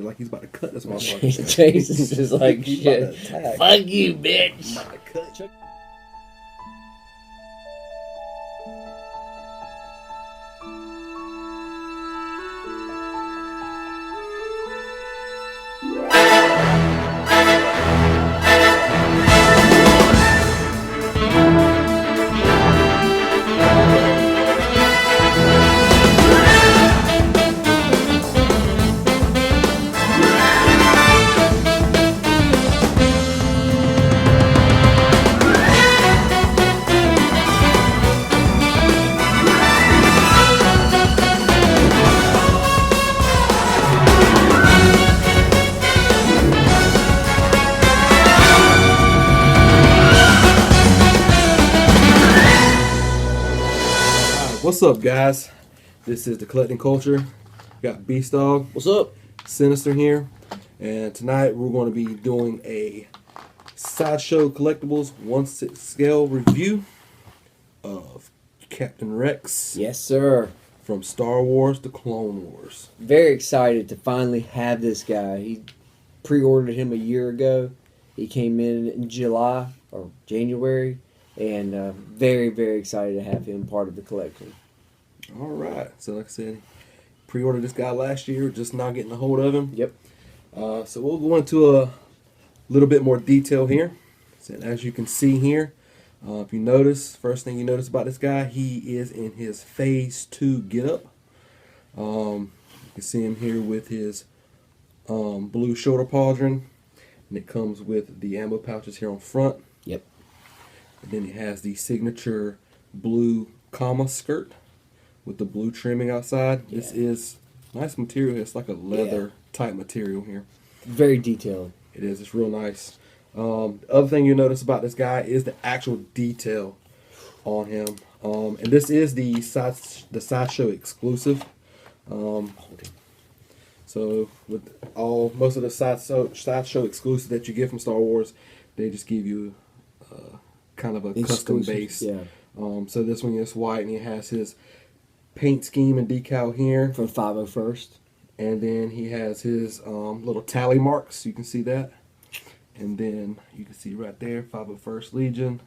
like he's about to cut this motherfucker. Jason's just like, He's shit. about to attack. Fuck you, bitch. About to cut. What's up, guys? This is the Collecting Culture. We got Beast Dog. What's up? Sinister here. And tonight we're going to be doing a Sideshow Collectibles 1/6 scale review of Captain Rex. Yes, sir. From Star Wars to Clone Wars. Very excited to finally have this guy. He pre-ordered him a year ago. He came in July or January. And very, very excited to have him part of the collection. All right. So like I said, pre-ordered this guy last year, just now getting a hold of him. Yep. So we'll go into a little bit more detail here. So as you can see here, if you notice, first thing you notice about this guy, he is in his Phase 2 getup. You can see him here with his blue shoulder pauldron, and it comes with the ammo pouches here on front. Yep. And then he has the signature blue comma skirt with the blue trimming outside. Yeah. This is nice material. It's like a leather type material here. Very detailed. It is. It's real nice. The other thing you notice about this guy is the actual detail on him. And this is the Sideshow exclusive. So with most of the Sideshow exclusives that you get from Star Wars, they just give you kind of a custom base. Yeah. So this one is white, and he has his paint scheme and decal here from 501st, and then he has his little tally marks. You can see that, and then you can see right there 501st Legion.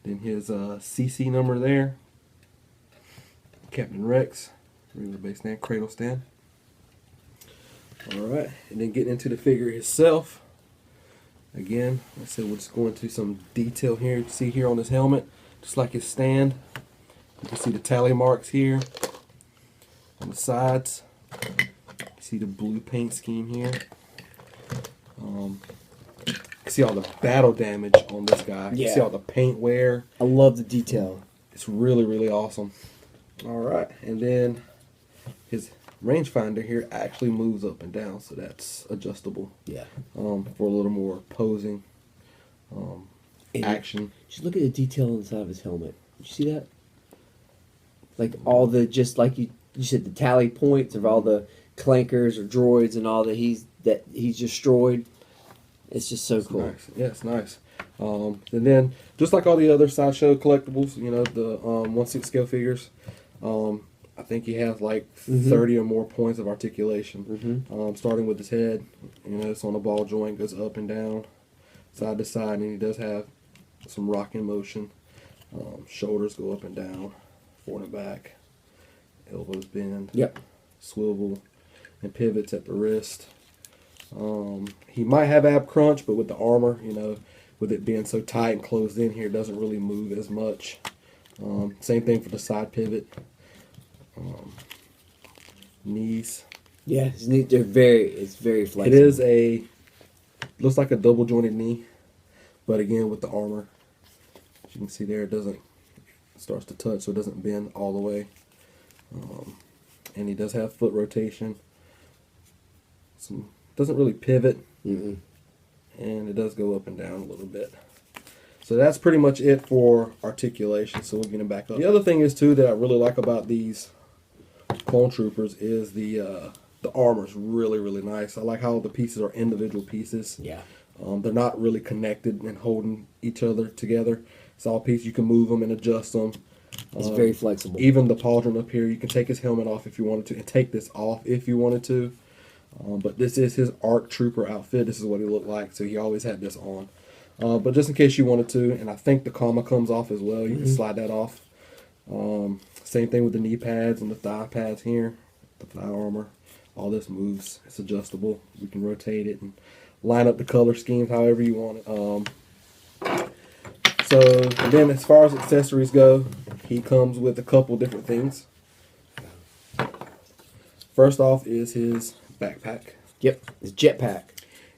Then his CC number there. Captain Rex, regular base stand, cradle stand. All right, and then getting into the figure itself. Again, like I said, we'll just go into some detail here. You see here on his helmet, just like his stand. You can see the tally marks here on the sides. You see the blue paint scheme here. You can see all the battle damage on this guy. You can see all the paint wear. I love the detail. It's really, really awesome. All right, and then his rangefinder here actually moves up and down, so that's adjustable. Yeah. For a little more posing action. Just look at the detail inside of his helmet. Did you see that? Like all the, just like you said, the tally points of all the clankers or droids and all that he's destroyed. It's just so cool. Nice. Yeah, it's nice. And then just like all the other Sideshow collectibles, you know, the 1/6 scale figures. I think he has like 30 or more points of articulation. Starting with his head, you know, it's on the ball joint, goes up and down, side to side, and he does have some rocking motion. Shoulders go up and down, forward and back, elbows bend, swivel, and pivots at the wrist. He might have ab crunch, but with the armor, you know, with it being so tight and closed in here, it doesn't really move as much. Same thing for the side pivot. Knees. Yeah, his knees, it's very flexible. It is looks like a double jointed knee, but again with the armor, as you can see there, it starts to touch, so it doesn't bend all the way. And he does have foot rotation. Doesn't really pivot, and it does go up and down a little bit. So that's pretty much it for articulation. So we'll get him back up. The other thing is too that I really like about these clone troopers is the armor's really, really nice. I like how the pieces are individual pieces. Yeah. They're not really connected and holding each other together. It's all pieces. You can move them and adjust them. It's very flexible. Even the pauldron up here, you can take his helmet off if you wanted to, and take this off if you wanted to. But this is his ARC Trooper outfit. This is what he looked like, so he always had this on. But just in case you wanted to, and I think the comma comes off as well. You can slide that off. Same thing with the knee pads and the thigh pads here, the thigh armor. All this moves. It's adjustable. You can rotate it and line up the color schemes however you want it. So then as far as accessories go, he comes with a couple different things. First off is his backpack. Yep, it's jetpack.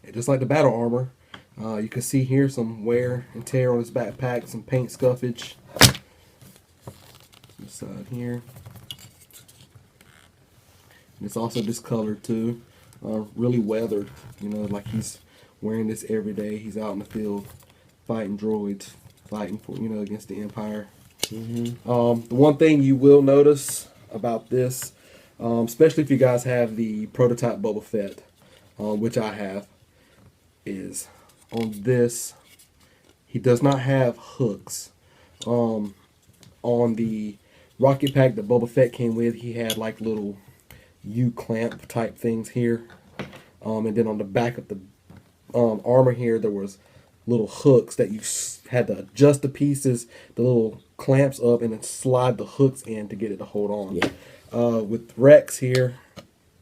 And just like the battle armor, you can see here some wear and tear on his backpack, some paint scuffage. This side here. And it's also discolored too, really weathered. You know, like he's wearing this every day. He's out in the field fighting droids, fighting for against the Empire. The one thing you will notice about this, especially if you guys have the prototype Boba Fett, which I have, is on this he does not have hooks. On the rocket pack that Boba Fett came with, he had like little U-clamp type things here, and then on the back of the armor here there was little hooks that you had to adjust the pieces, the little clamps up, and then slide the hooks in to get it to hold on. Yeah. With Rex here,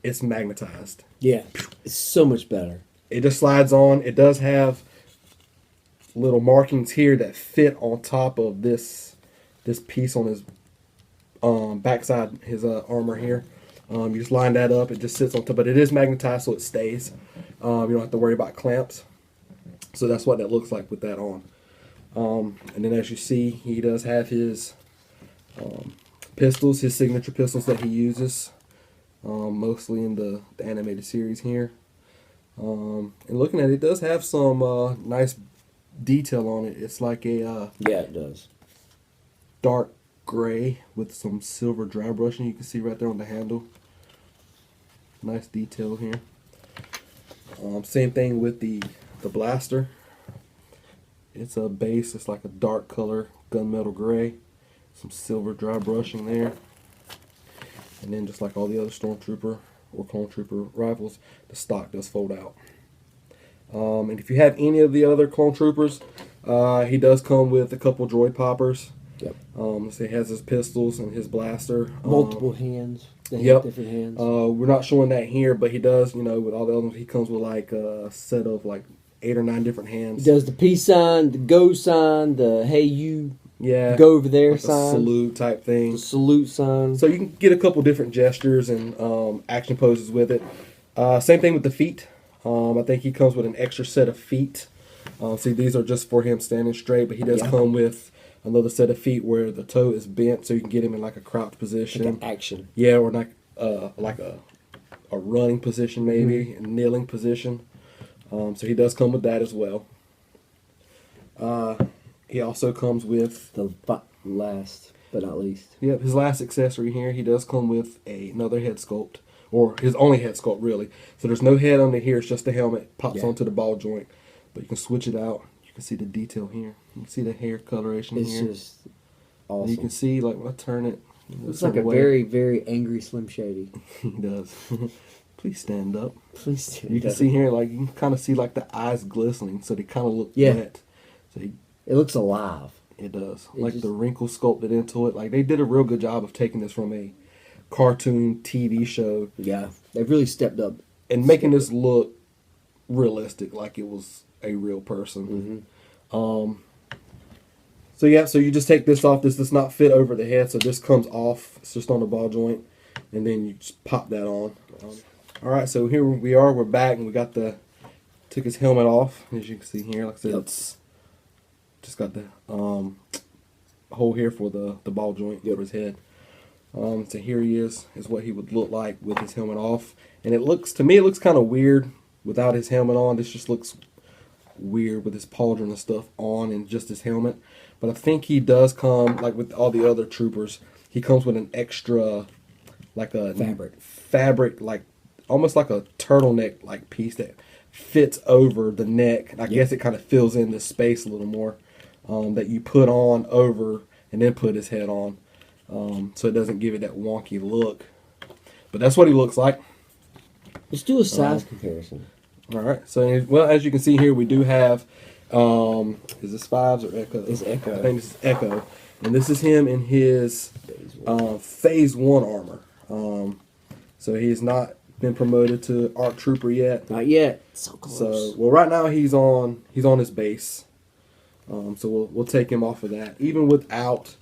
it's magnetized. Yeah, it's so much better. It just slides on. It does have little markings here that fit on top of this piece on his backside, his armor here. You just line that up. It just sits on top, but it is magnetized, so it stays. You don't have to worry about clamps. So that's what that looks like with that on. And then as you see, he does have his pistols, his signature pistols that he uses, mostly in the animated series here. And looking at it, it does have some nice detail on it. It's like a yeah, it does. Dark gray with some silver dry brushing. You can see right there on the handle. Nice detail here. Same thing with the blaster. It's a base. It's like a dark color gunmetal gray. Some silver dry brushing there. And then just like all the other Stormtrooper or Clone Trooper rifles, the stock does fold out. And if you have any of the other Clone Troopers, he does come with a couple droid poppers. Yep. So he has his pistols and his blaster. Multiple hands. They have Yep. different hands. We're not showing that here, but he does, with all the other ones, he comes with like a set of like 8 or 9 different hands. He does the peace sign, the go sign, the hey you Yeah. go over there Like sign. a salute type thing. The salute sign. So you can get a couple different gestures and action poses with it. Same thing with the feet. I think he comes with an extra set of feet. See, these are just for him standing straight, but he does come with another set of feet where the toe is bent, so you can get him in like a crouch position. Like an action. Yeah, or like a running position maybe, a kneeling position. So he does come with that as well. He also comes with Last but not least. Yep, his last accessory here, he does come with another head sculpt, or his only head sculpt really. So there's no head under here, it's just the helmet, pops onto the ball joint, but you can switch it out. You can see the detail here. You can see the hair coloration here. It's just awesome. You can see, like, when I turn it, it's like a very, very angry Slim Shady. He does. Please stand up. Please stand You can up. see here, like, you can kind of see, like, the eyes glistening, so they kind of look Yeah. wet. So It looks alive. it does. It Like, just- the wrinkles sculpted into it. Like, they did a real good job of taking this from a cartoon TV show Yeah. They've really stepped up. and making this look realistic, like it was a real person. So yeah, so you just take this off. This does not fit over the head, so this comes off. It's just on the ball joint, and then you just pop that on. All right, so here we are. We're back, and we got took his helmet off, as you can see here. Like I said, it's just got the hole here for the ball joint over his head. So here he is what he would look like with his helmet off. And it looks kind of weird without his helmet on. This just looks weird with his pauldron and stuff on and just his helmet. But I think he does come, like with all the other troopers, he comes with an extra, like a fabric, like almost like a turtleneck like piece that fits over the neck. I guess it kind of fills in this space a little more, that you put on over and then put his head on. So it doesn't give it that wonky look. But that's what he looks like. Let's do a size comparison. All right. So, well, as you can see here, we do have. Is this Fives or Echo? It's Echo. I think this is Echo, and this is him in his Phase 1 armor. So he has not been promoted to ARC Trooper yet. Not yet. So close. So, well, right now he's on his base. So we'll take him off of that. Even without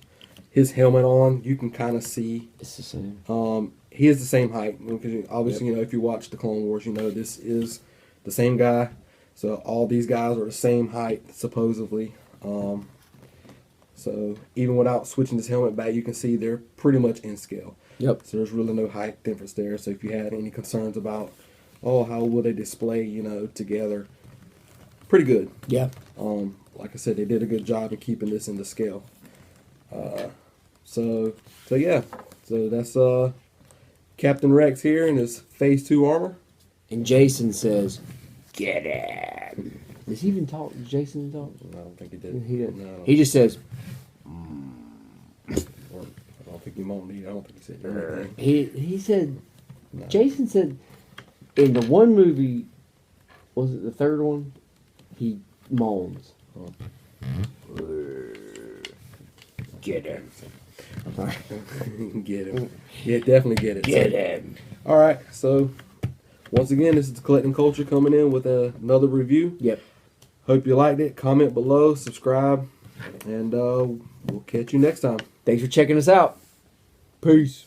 his helmet on, you can kind of see It's the same. he is the same height. Because obviously, you know, if you watch the Clone Wars, you know this is the same guy. So all these guys are the same height, supposedly. So even without switching his helmet back, you can see they're pretty much in scale. Yep. So there's really no height difference there. So if you had any concerns about, oh, how will they display, you know, together, pretty good. Yeah. Like I said, they did a good job in keeping this in the scale. So yeah. So that's Captain Rex here in his Phase 2 armor. And Jason says, "Get him." Does he even talk? Does Jason talk? I don't think he did. He did. No, He just says. I don't think he moaned either. I don't think he said anything. He said. No. Jason said, in the one movie, was it the third one? He moans. Oh. Get him. Get him. Yeah, definitely get it. Get So, him. all right. So once again, this is Collecting Culture coming in with another review. Yep. Hope you liked it. Comment below, subscribe, and we'll catch you next time. Thanks for checking us out. Peace.